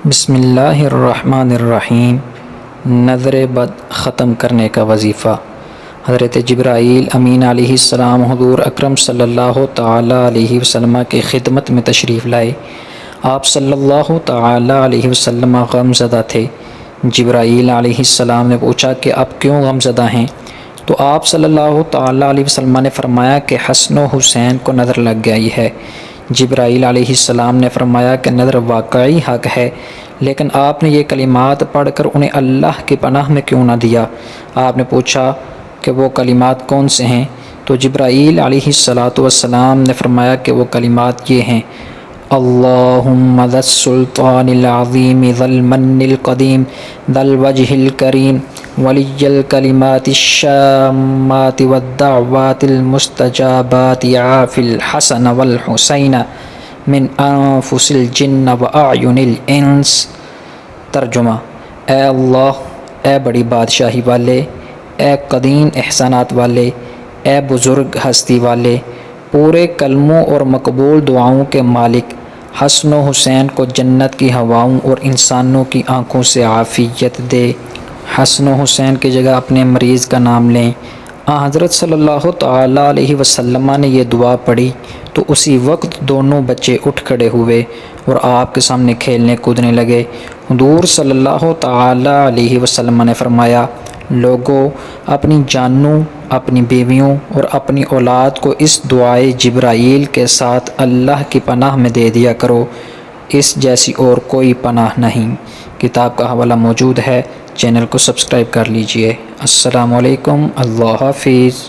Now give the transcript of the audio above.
بسم اللہ الرحمن الرحیم۔ نظر بد ختم کرنے کا وظیفہ۔ حضرت جبرائیل امین علیہ السلام حضور اکرم صلی اللہ تعالیٰ علیہ وسلم کی خدمت میں تشریف لائے۔ آپ صلی اللہ تعالیٰ علیہ وسلم غم زدہ تھے۔ جبرائیل علیہ السلام نے پوچھا کہ آپ کیوں غم زدہ ہیں؟ تو آپ صلی اللہ تعالیٰ علیہ وسلم نے فرمایا کہ حسن و حسین کو نظر لگ گئی ہے۔ جبرائیل علیہ السلام نے فرمایا کہ نظر واقعی حق ہے، لیکن آپ نے یہ کلمات پڑھ کر انہیں اللہ کی پناہ میں کیوں نہ دیا؟ آپ نے پوچھا کہ وہ کلمات کون سے ہیں؟ تو جبرائیل علیہ السلام نے فرمایا کہ وہ کلمات یہ ہیں: اللہم ذا السلطان العظیم ذا المن القدیم ذا الوجہ الکریم ولی الکلمات الشامات والدعوات المستجابات عاف الحسن والحسین من انفس الجن واعین الانس۔ ترجمہ: اے اللہ، اے بڑی بادشاہی والے، اے قدیم احسانات والے، اے بزرگ ہستی والے، پورے کلموں اور مقبول دعاؤں کے مالک، حسن و حسین کو جنت کی ہواؤں اور انسانوں کی آنکھوں سے عافیت دے۔ حسن و حسین کی جگہ اپنے مریض کا نام لیں۔ حضرت صلی اللہ تعالیٰ علیہ وسلم نے یہ دعا پڑھی تو اسی وقت دونوں بچے اٹھ کھڑے ہوئے اور آپ کے سامنے کھیلنے کودنے لگے۔ حضور صلی اللہ تعالیٰ علیہ وسلم نے فرمایا: لوگو، اپنی جانوں، اپنی بیویوں اور اپنی اولاد کو اس دعائے جبرائیل کے ساتھ اللہ کی پناہ میں دے دیا کرو، اس جیسی اور کوئی پناہ نہیں۔ کتاب کا حوالہ موجود ہے، چینل کو سبسکرائب کر لیجئے۔ السلام علیکم، اللہ حافظ۔